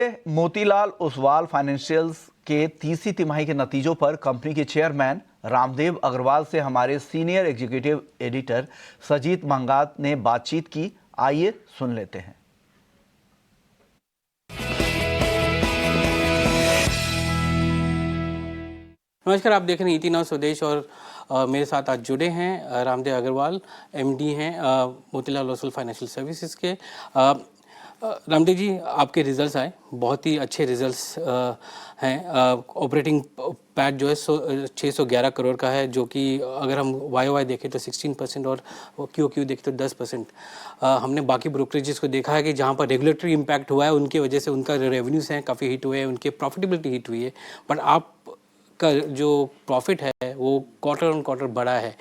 Motilal Oswal financials के तीसरी तिमाही के नतीजों पर कंपनी के चेयरमैन रामदेव अग्रवाल से हमारे सीनियर एग्जीक्यूटिव एडिटर सजीत मंगात ने बातचीत की। आइए सुन लेते हैं। नमस्कार, आप देख रहे हैं ईटी नाउ स्वदेश और मेरे साथ आज जुड़े हैं रामदेव अग्रवाल, एमडी हैं मोतीलाल ओसवाल फाइनेंशियल सर्विसेज के। रामदेव जी, आपके रिजल्ट्स आए, बहुत ही अच्छे रिजल्ट्स हैं। ऑपरेटिंग पैट जो है 611 करोड़ का है, जो कि अगर हम वाई देखें तो 16% और क्यू देखें तो 10%। हमने बाकी ब्रोकरेजेस को देखा है कि जहाँ पर रेगुलेटरी इम्पैक्ट हुआ है उनकी वजह से उनका रेवेन्यूज हैं काफ़ी हिट हुए हैं, उनके प्रॉफिटेबिलिटी हिट हुई है। बट आप का जो प्रॉफिट है वो क्वार्टर ऑन क्वार्टर बढ़ा है,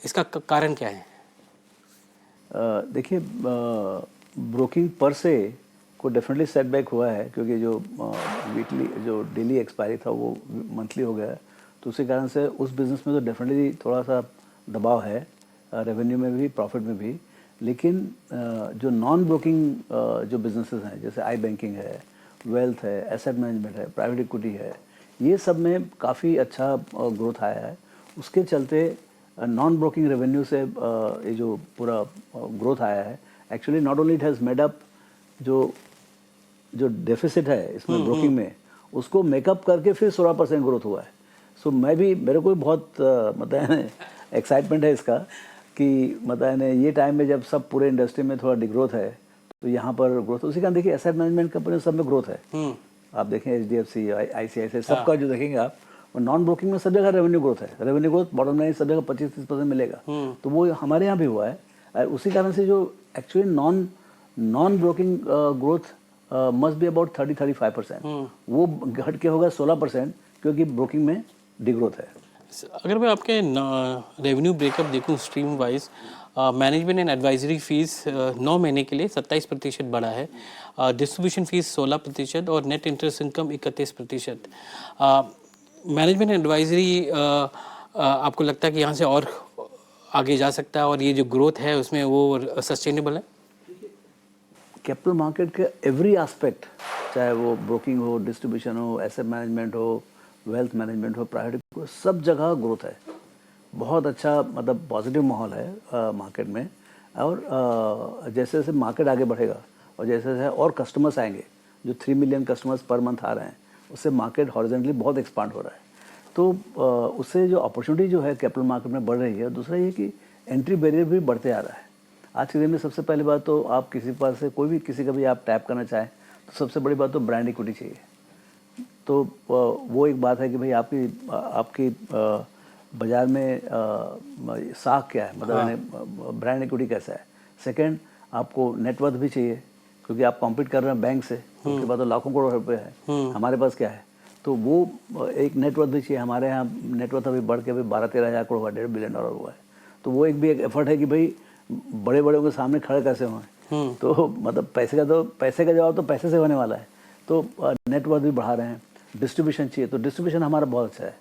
इसका कारण क्या है? देखिए, ब्रोकिंग पर से को डेफिनेटली सेटबैक हुआ है, क्योंकि जो वीकली जो डेली एक्सपायरी था वो मंथली हो गया है, तो उसी कारण से उस बिज़नेस में तो डेफिनेटली थोड़ा सा दबाव है, रेवेन्यू में भी, प्रॉफिट में भी। लेकिन जो नॉन ब्रोकिंग जो बिजनेसेस हैं, जैसे आई बैंकिंग है, वेल्थ है, एसेट मैनेजमेंट है, प्राइवेट इक्विटी है, ये सब में काफ़ी अच्छा ग्रोथ आया है। उसके चलते नॉन ब्रोकिंग रेवेन्यू से ये जो पूरा ग्रोथ आया है, actually not only it has made up जो डेफिसिट है इसमें ब्रोकिंग में, उसको मेकअप करके फिर 16% ग्रोथ हुआ है। सो मेरे को भी बहुत मतलब एक्साइटमेंट है इसका कि मतलब ये टाइम में जब सब पूरे इंडस्ट्री में थोड़ा डिग्रोथ है, तो यहाँ पर ग्रोथ उसी कारण देखिए एसेट मैनेजमेंट कंपनी सब में ग्रोथ है। आप देखें HDFC, ICICI, सबका जो देखेंगे आप, और नॉन ब्रोकिंग में सब जगह रेवेन्यू ग्रोथ है। रेवेन्यू ग्रोथ बॉटम लाइन सब जगह 25-30% मिलेगा, तो वो हमारे यहाँ भी हुआ है। उसी कारण से जो actually non broking growth must be about 30-35%, वो घट के होगा 16%, क्योंकि ब्रोकिंग में डिग्रोथ है। अगर मैं आपके रेवेन्यू ब्रेकअप देखूं stream wise, management and advisory fees 9 महीने के लिए 27% बढ़ा है, डिस्ट्रीब्यूशन फीस 16% और net interest income 31%। Management and advisory आपको लगता है कि यहाँ से और आगे जा सकता है, और ये जो ग्रोथ है उसमें वो सस्टेनेबल है? कैपिटल मार्केट के एवरी एस्पेक्ट, चाहे वो ब्रोकिंग हो, डिस्ट्रीब्यूशन हो, एसेट मैनेजमेंट हो, वेल्थ मैनेजमेंट हो, प्राइवेट हो, सब जगह ग्रोथ है। बहुत अच्छा मतलब पॉजिटिव माहौल है मार्केट में। और जैसे जैसे मार्केट आगे बढ़ेगा और जैसे जैसे और कस्टमर्स आएंगे, जो 3 मिलियन कस्टमर्स पर मंथ आ रहे हैं, उससे मार्केट हॉरिजॉन्टली बहुत एक्सपांड हो रहा है। तो उससे जो अपॉर्चुनिटी जो है कैपिटल मार्केट में बढ़ रही है। दूसरा ये कि एंट्री बैरियर भी बढ़ते आ रहा है। आज के दिन में सबसे पहली बात तो आप किसी पास से कोई भी किसी का भी आप टैप करना चाहें, तो सबसे बड़ी बात तो ब्रांड इक्विटी चाहिए। तो वो एक बात है कि भाई आपकी बाज़ार में साख क्या है, मतलब ब्रांड इक्विटी कैसा है। सेकंड, आपको नेटवर्थ भी चाहिए, क्योंकि आप कॉम्पीट कर रहे हैं बैंक से, उसके बाद तो लाखों करोड़ रुपए है। हमारे पास क्या है, तो वो एक नेटवर्थ भी चाहिए। हमारे यहाँ नेटवर्थ अभी बढ़ के अभी 12-13 हज़ार करोड़ हुआ, $1.5 बिलियन हुआ है। तो वो एक भी एक एफर्ट है कि भाई बड़े बड़े के सामने खड़े कैसे हों। तो मतलब पैसे का जवाब तो पैसे से होने वाला है। तो नेटवर्थ भी बढ़ा रहे हैं, डिस्ट्रीब्यूशन चाहिए, तो डिस्ट्रीब्यूशन हमारा बहुत अच्छा है।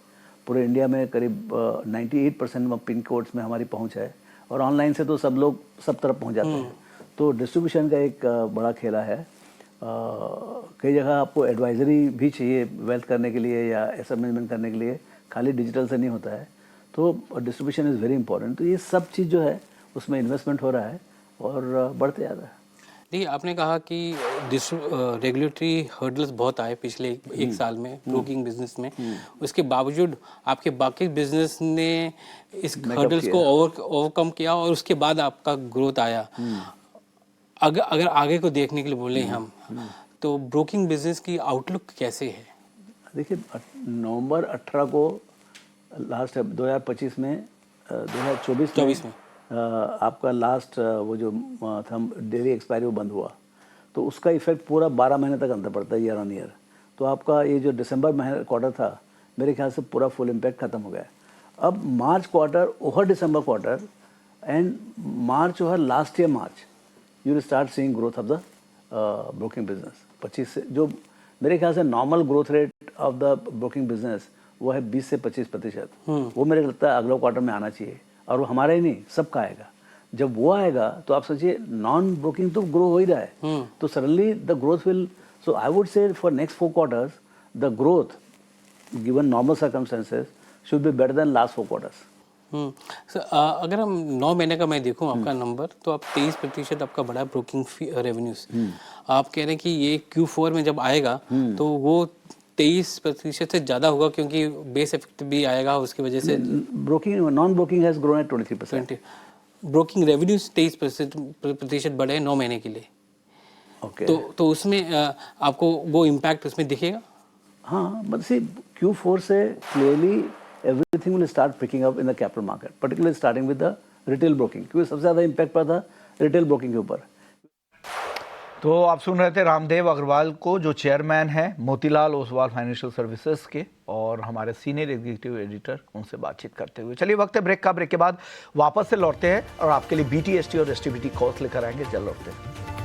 पूरे इंडिया में करीब 98% पिन कोड्स में हमारी पहुंच है, और ऑनलाइन से तो सब लोग सब तरफ पहुंच जाते हैं। तो डिस्ट्रीब्यूशन का एक बड़ा खेला है। कई जगह आपको एडवाइजरी भी चाहिए वेल्थ करने के लिए या एसेट मैनेजमेंट करने के लिए, खाली डिजिटल से नहीं होता है। तो डिस्ट्रीब्यूशन इज़ वेरी इंपॉर्टेंट। तो ये सब चीज़ जो है उसमें इन्वेस्टमेंट हो रहा है और बढ़ते जा रहा है। देखिए, आपने कहा कि रेगुलेटरी हर्डल्स बहुत आए पिछले एक साल में ब्रोकिंग बिजनेस में, उसके बावजूद आपके बाकी बिजनेस ने इस हर्डल्स को ओवरकम किया और उसके बाद आपका ग्रोथ आया। अगर आगे को देखने के लिए बोले हम, तो ब्रोकिंग बिजनेस की आउटलुक कैसे है? देखिए, नवंबर 18 को लास्ट 2025 में 2024 में आपका लास्ट वो जो था डेली एक्सपायरी वो बंद हुआ, तो उसका इफेक्ट पूरा 12 महीने तक अंतर पड़ता है, ईयर ऑन ईयर। तो आपका ये जो दिसंबर महीने क्वार्टर था, मेरे ख्याल से पूरा फुल इम्पैक्ट खत्म हो गया। अब मार्च quarter over December quarter and March over last year March, you will start seeing growth of the broking business. 25 से जो मेरे ख्याल से normal growth rate of the broking business वो है 20 से 25%। वो मेरे लगता है अगला क्वार्टर में आना चाहिए, और वो हमारा ही नहीं सबका आएगा। जब वो आएगा तो आप सोचिए, नॉन ब्रोकिंग तो ग्रो हो ही रहा है, तो suddenly the growth will So I would say for next 4 quarters, the growth, given normal circumstances, should be better than last 4 quarters. Sir अगर हम 9 महीने का मैं देखूं आपका नंबर, तो आप 23% आपका बढ़ा ब्रोकिंग रेवेन्यूज। आप कह रहे हैं कि ये Q4 में जब आएगा तो वो 23% से ज़्यादा होगा, क्योंकि बेस इफेक्ट भी आएगा उसकी वजह से। Broking, non-broking has grown at 23%. Broking revenues 23% बढ़े हैं 9 महीने के लिए। Okay. तो उसमें आपको वो इम्पैक्ट उसमें दिखेगा? हाँ, but see, Q4 से clearly everything will start picking up in the capital market, particularly starting with the retail broking, क्योंकि सबसे ज़्यादा impact पड़ा था retail broking के ऊपर। तो आप सुन रहे थे रामदेव अग्रवाल को, जो चेयरमैन है मोतीलाल ओसवाल फाइनेंशियल सर्विसेज के, और हमारे सीनियर एग्जीक्यूटिव एडिटर उनसे बातचीत करते हुए। चलिए वक्त है ब्रेक का। ब्रेक के बाद वापस से लौटते हैं और आपके लिए BTST और STBT कॉल्स लेकर आएंगे। जल्द लौटते हैं।